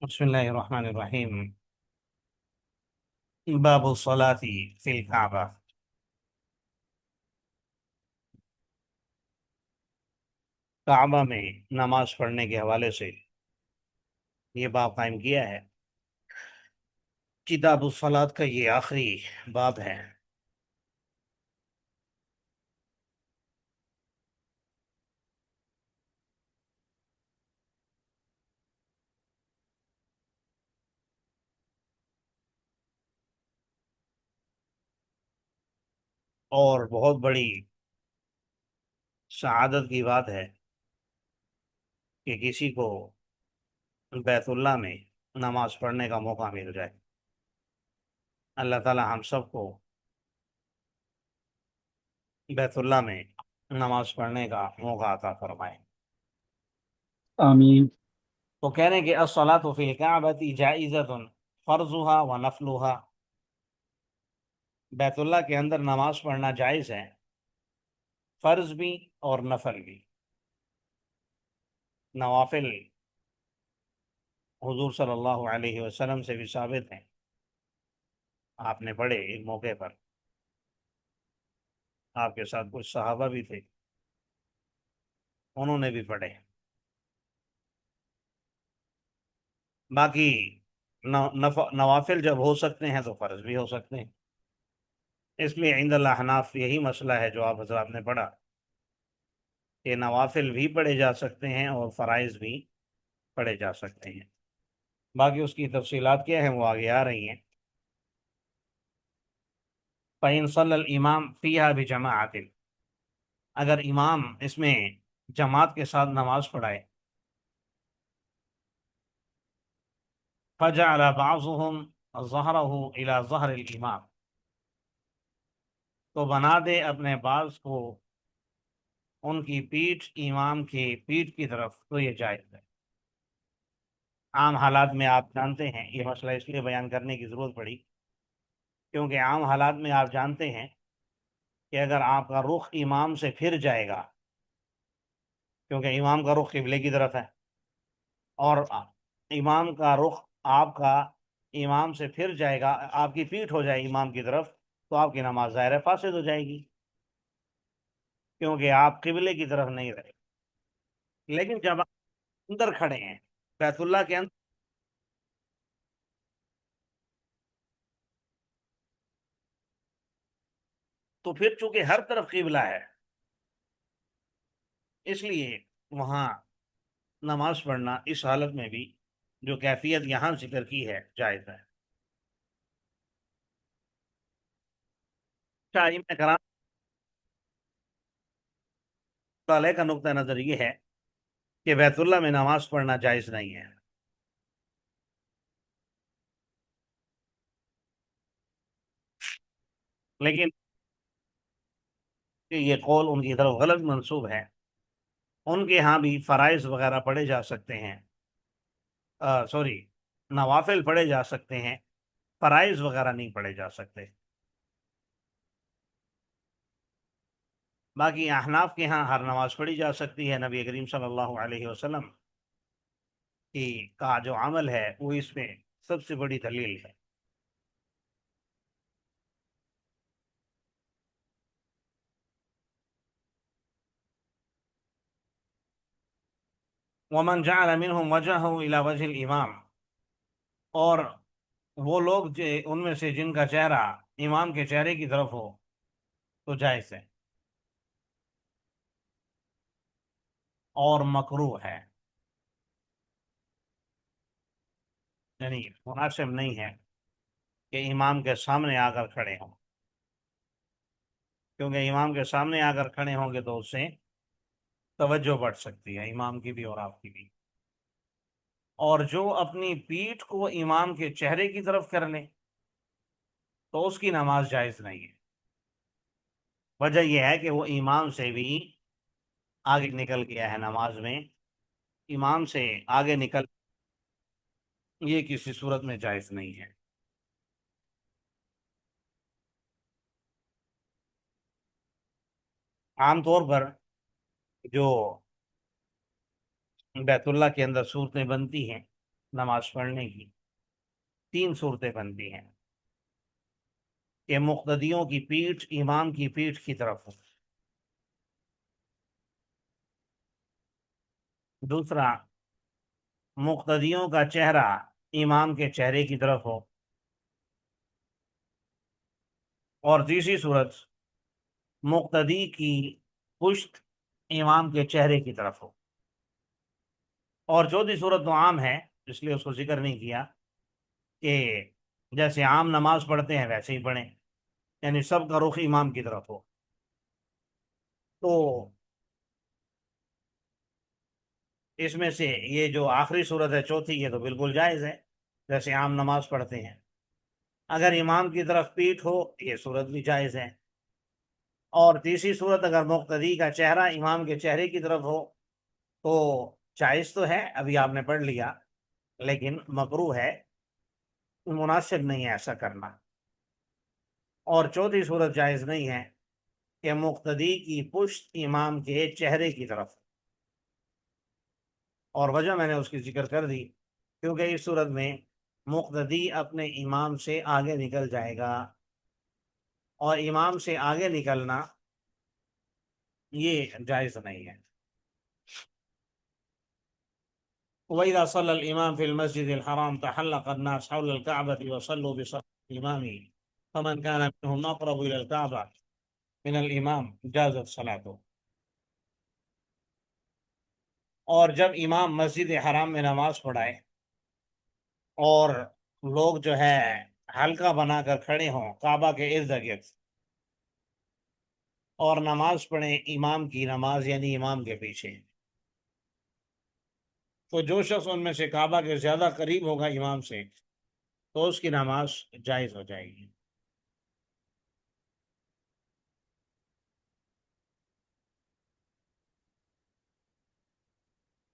بسم اللہ الرحمن الرحیم۔ باب الصلاة فی الکعبہ۔ کعبہ میں نماز پڑھنے کے حوالے سے یہ باب قائم کیا ہے۔ کتاب الصلاة کا یہ آخری باب ہے۔ اور بہت بڑی سعادت کی بات ہے کہ کسی کو بیت اللہ میں نماز پڑھنے کا موقع مل جائے۔ اللہ تعالی ہم سب کو بیت اللہ میں نماز پڑھنے کا موقع عطا فرمائے۔ آمین۔ تو کہہ رہے ہیں کہ الصلاة فی الکعبۃ جائزۃ فرضها و نفلها۔ بیت اللہ کے اندر نماز پڑھنا جائز ہے، فرض بھی اور نفل بھی۔ نوافل حضور صلی اللہ علیہ وسلم سے بھی ثابت ہیں، آپ نے پڑھے ایک موقع پر، آپ کے ساتھ کچھ صحابہ بھی تھے، انہوں نے بھی پڑھے۔ باقی نوافل جب ہو سکتے ہیں تو فرض بھی ہو سکتے ہیں۔ اس لیے عند الاحناف یہی مسئلہ ہے جو آپ حضرات نے پڑھا کہ نوافل بھی پڑھے جا سکتے ہیں اور فرائض بھی پڑھے جا سکتے ہیں۔ باقی اس کی تفصیلات کیا ہیں وہ آگے آ رہی ہیں۔ فَإِن صَلَّى الْإِمَامُ فِيهَا بِجَمَاعَةٍ، اگر امام اس میں جماعت کے ساتھ نماز پڑھائے، فَجَعَلَ بَعْضُهُمْ ظَهْرَهُ إِلَى ظَهْرِ الْإِمَامِ، تو بنا دے اپنے بعض کو ان کی پیٹھ امام کی پیٹھ کی طرف، تو یہ جائز ہے۔ عام حالات میں آپ جانتے ہیں، یہ مسئلہ اس لیے بیان کرنے کی ضرورت پڑی کیونکہ عام حالات میں آپ جانتے ہیں کہ اگر آپ کا رخ امام سے پھر جائے گا، کیونکہ امام کا رخ قبلے کی طرف ہے، اور امام کا رخ آپ کا امام سے پھر جائے گا، آپ کی پیٹھ ہو جائے امام کی طرف، تو آپ کی نماز ظاہر فاسد ہو جائے گی، کیونکہ آپ قبلے کی طرف نہیں رہے۔ لیکن جب آپ اندر کھڑے ہیں بیت اللہ کے اندر، تو پھر چونکہ ہر طرف قبلہ ہے، اس لیے وہاں نماز پڑھنا اس حالت میں بھی جو کیفیت یہاں ذکر کی ہے جائز ہے۔ ائمہ کرام علیہ کا نقطہ نظر یہ ہے کہ بیت اللہ میں نماز پڑھنا جائز نہیں ہے، لیکن یہ قول ان کی طرف غلط منسوب ہے۔ ان کے ہاں بھی فرائض وغیرہ پڑھے جا سکتے ہیں، سوری، نوافل پڑھے جا سکتے ہیں، فرائض وغیرہ نہیں پڑھے جا سکتے۔ باقی احناف کے ہاں ہر نماز پڑھی جا سکتی ہے۔ نبی کریم صلی اللہ علیہ وسلم کی کا جو عمل ہے وہ اس میں سب سے بڑی دلیل ہے۔ ومن جعل منهم وجهه الى وجه الامام، اور وہ لوگ جو ان میں سے جن کا چہرہ امام کے چہرے کی طرف ہو تو جائز ہے اور مکروہ ہے، یعنی مناسب نہیں ہے کہ امام کے سامنے آ کر کھڑے ہوں، کیونکہ امام کے سامنے آ کر کھڑے ہوں گے تو اس سے توجہ بڑھ سکتی ہے، امام کی بھی اور آپ کی بھی۔ اور جو اپنی پیٹھ کو امام کے چہرے کی طرف کر لے تو اس کی نماز جائز نہیں ہے۔ وجہ یہ ہے کہ وہ امام سے بھی آگے نکل گیا ہے نماز میں، امام سے آگے نکل، یہ کسی صورت میں جائز نہیں ہے۔ عام طور پر جو بیت اللہ کے اندر صورتیں بنتی ہیں نماز پڑھنے کی 3 صورتیں بنتی ہیں کہ مقتدیوں کی پیٹھ امام کی پیٹھ کی طرف ہو، دوسرا مقتدیوں کا چہرہ امام کے چہرے کی طرف ہو، اور تیسری صورت مقتدی کی پشت امام کے چہرے کی طرف ہو۔ اور چوتھی صورت تو عام ہے، اس لیے اس کو ذکر نہیں کیا، کہ جیسے عام نماز پڑھتے ہیں ویسے ہی پڑھیں، یعنی سب کا رخ امام کی طرف ہو۔ تو اس میں سے یہ جو آخری صورت ہے چوتھی، یہ تو بالکل جائز ہے، جیسے عام نماز پڑھتے ہیں۔ اگر امام کی طرف پیٹھ ہو، یہ صورت بھی جائز ہے۔ اور تیسری صورت اگر مقتدی کا چہرہ امام کے چہرے کی طرف ہو تو جائز تو ہے، ابھی آپ نے پڑھ لیا، لیکن مکروہ ہے، مناسب نہیں ہے ایسا کرنا۔ اور چوتھی صورت جائز نہیں ہے کہ مقتدی کی پشت امام کے چہرے کی طرف، اور وجہ میں نے اس کی ذکر کر دی، کیونکہ اس صورت میں مقتدی اپنے امام سے آگے نکل جائے گا، اور امام سے آگے نکلنا یہ جائز نہیں ہے۔ وَإِذَا صَلَّى الْإِمَامُ فِي الْمَسْجِدِ الْحَرَامِ تَحَلَّقَ النَّاسُ حَوْلَ الْكَعْبَةِ وَصَلُّوا بِصَفِّ الْإِمَامِ فَمَنْ كَانَ مِنْهُمْ أَقْرَبُ إِلَى الْكَعْبَةِ مِنَ الْإِمَامِ جَازَتْ صَلَاتُهُ۔ اور جب امام مسجد حرام میں نماز پڑھائے اور لوگ جو ہے حلقہ بنا کر کھڑے ہوں کعبہ کے ارد گرد، اور نماز پڑھیں امام کی نماز یعنی امام کے پیچھے، تو جو شخص ان میں سے کعبہ کے زیادہ قریب ہوگا امام سے تو اس کی نماز جائز ہو جائے گی۔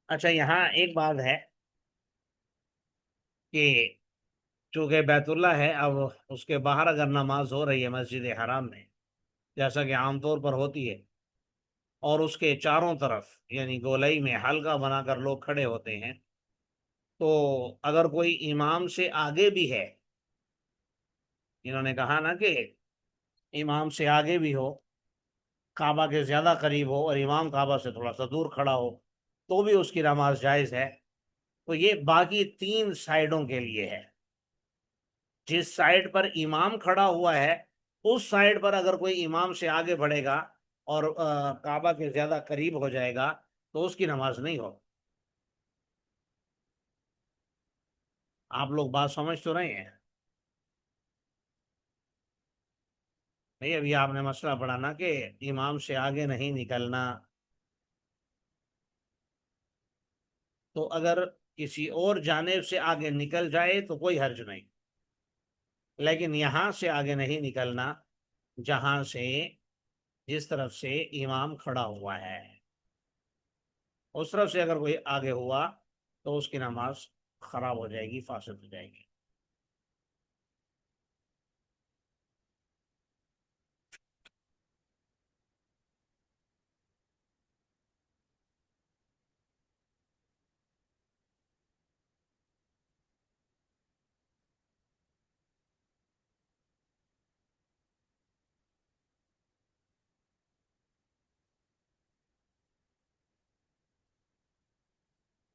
اچھا، یہاں ایک بات ہے کہ چونکہ بیت اللہ ہے، اب اس کے باہر اگر نماز ہو رہی ہے مسجد حرام میں، جیسا کہ عام طور پر ہوتی ہے، اور اس کے چاروں طرف یعنی گولائی میں حلقہ بنا کر لوگ کھڑے ہوتے ہیں، تو اگر کوئی امام سے آگے بھی ہے، انہوں نے کہا نا کہ امام سے آگے بھی ہو، کعبہ کے زیادہ قریب ہو، اور امام کعبہ سے تھوڑا سا دور کھڑا ہو، تو بھی اس کی نماز جائز ہے۔ تو یہ باقی 3 سائڈوں کے لیے ہے۔ جس سائڈ پر امام کھڑا ہوا ہے اس سائڈ پر اگر کوئی امام سے آگے بڑھے گا اور کعبہ کے زیادہ قریب ہو جائے گا تو اس کی نماز نہیں ہو۔ آپ لوگ بات سمجھ تو رہے ہیں؟ نہیں، ابھی آپ نے مسئلہ پڑھا نا کہ امام سے آگے نہیں نکلنا، تو اگر کسی اور جانب سے آگے نکل جائے تو کوئی حرج نہیں، لیکن یہاں سے آگے نہیں نکلنا جہاں سے، جس طرف سے امام کھڑا ہوا ہے، اس طرف سے اگر کوئی آگے ہوا تو اس کی نماز خراب ہو جائے گی، فاسد ہو جائے گی۔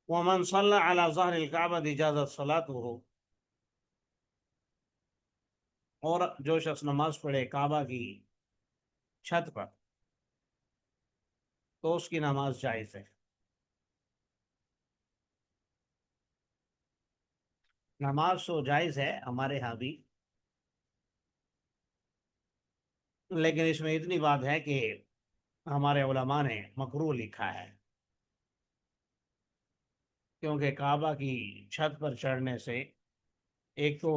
ومن صلى على ظهر الكعبة جازت صلاته، اور جو شخص نماز پڑھے کعبہ کی چھت پر تو اس کی نماز جائز ہے۔ نماز تو جائز ہے ہمارے ہاں بھی، لیکن اس میں اتنی بات ہے کہ ہمارے علماء نے مکروہ لکھا ہے، کیونکہ کعبہ کی چھت پر چڑھنے سے ایک تو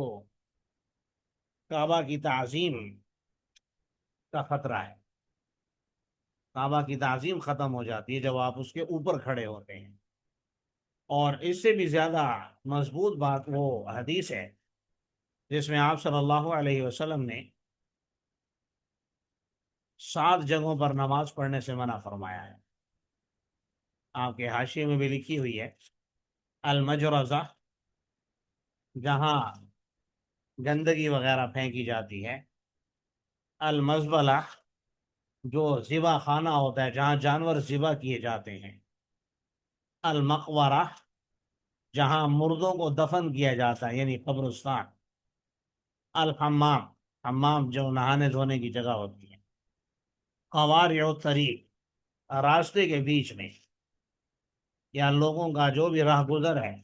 کعبہ کی تعظیم کا خطرہ ہے، کعبہ کی تعظیم ختم ہو جاتی ہے جب آپ اس کے اوپر کھڑے ہوتے ہیں، اور اس سے بھی زیادہ مضبوط بات وہ حدیث ہے جس میں آپ صلی اللہ علیہ وسلم نے 7 جگہوں پر نماز پڑھنے سے منع فرمایا ہے۔ آپ کے حاشیے میں بھی لکھی ہوئی ہے، المجرزہ جہاں گندگی وغیرہ پھینکی جاتی ہے، المزبلہ جو ذبح خانہ ہوتا ہے جہاں جانور ذبح کیے جاتے ہیں، المقبرہ جہاں مردوں کو دفن کیا جاتا ہے یعنی قبرستان، الحمام حمام جو نہانے دھونے کی جگہ ہوتی ہے، قوارع الطریق راستے کے بیچ میں یا لوگوں کا جو بھی راہ گزر ہے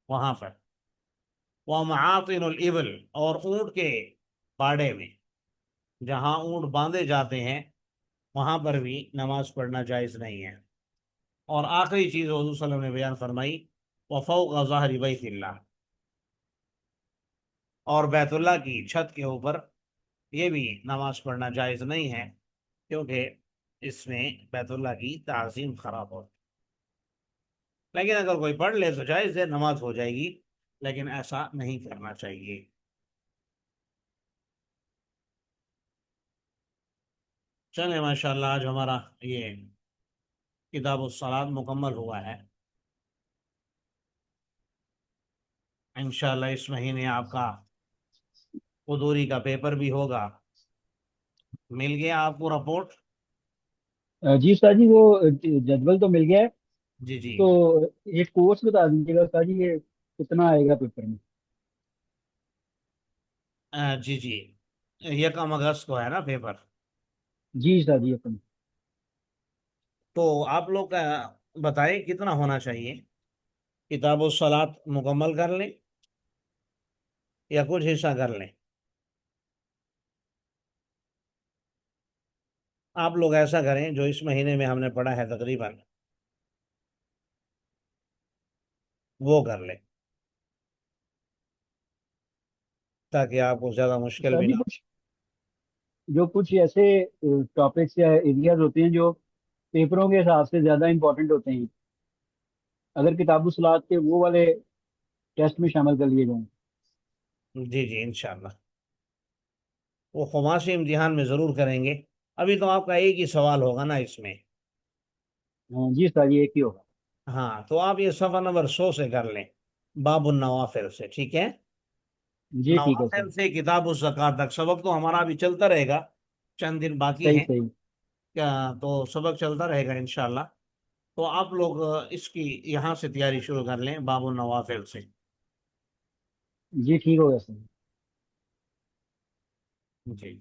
وہاں پر، ومعاطن الابل اور اونٹ کے باڑے میں جہاں اونٹ باندھے جاتے ہیں وہاں پر بھی نماز پڑھنا جائز نہیں ہے۔ اور آخری چیز حضور صلی اللہ علیہ وسلم نے بیان فرمائی، وفوق ظہر بیت اللہ، اور بیت اللہ کی چھت کے اوپر یہ بھی نماز پڑھنا جائز نہیں ہے، کیونکہ اس میں بیت اللہ کی تعظیم خراب ہوتی، لیکن اگر کوئی پڑھ لے تو جائز ہے، نماز ہو جائے گی، لیکن ایسا نہیں کرنا چاہیے۔ چلے ماشاءاللہ آج ہمارا یہ کتاب الصلاۃ مکمل ہوا ہے۔ انشاءاللہ اس مہینے آپ کا قدوری کا پیپر بھی ہوگا۔ مل گیا آپ کو رپورٹ؟ جی استاد جی، وہ جدول تو مل گیا ہے۔ جی جی۔ تو ایک کورس بتا دیجیے گا استاد جی، یہ کتنا آئے گا پیپر میں؟ جی جی، یکم اگست کو ہے نا پیپر؟ جی استاد جی اپن تو آپ لوگ کا بتائیں کتنا ہونا چاہیے؟ کتاب الصلاۃ مکمل کر لیں یا کچھ حصہ کر لیں؟ آپ لوگ ایسا کریں جو اس مہینے میں ہم نے پڑھا ہے تقریباً وہ کر لیں، تاکہ آپ کو زیادہ مشکل استاد بھی جی، نہ ہو۔ کچھ ایسے ٹاپکس یا ایریاز ہوتے ہیں جو پیپروں کے حساب سے زیادہ امپورٹنٹ ہوتے ہیں، اگر کتاب الصلاۃ کے وہ والے ٹیسٹ میں شامل کر لیے جائیں؟ جی جی انشاءاللہ وہ خماسی امتحان میں ضرور کریں گے۔ ابھی تو آپ کا ایک ہی سوال ہوگا نا اس میں؟ جی استاد جی ایک ہی ہوگا۔ ہاں تو آپ یہ صفحہ نمبر 100 سے کر لیں، باب النوافل سے، ٹھیک ہے؟ جی ٹھیک ہے سر۔ نوافل سے کتاب الزکات تک سبق تو ہمارا ابھی چلتا رہے گا، چند دن باقی صحیح ہیں صحیح۔ کیا، تو سبق چلتا رہے گا انشاءاللہ۔ تو آپ لوگ اس کی یہاں سے تیاری شروع کر لیں باب النوافل سے۔ جی ٹھیک ہوگا سر۔ جی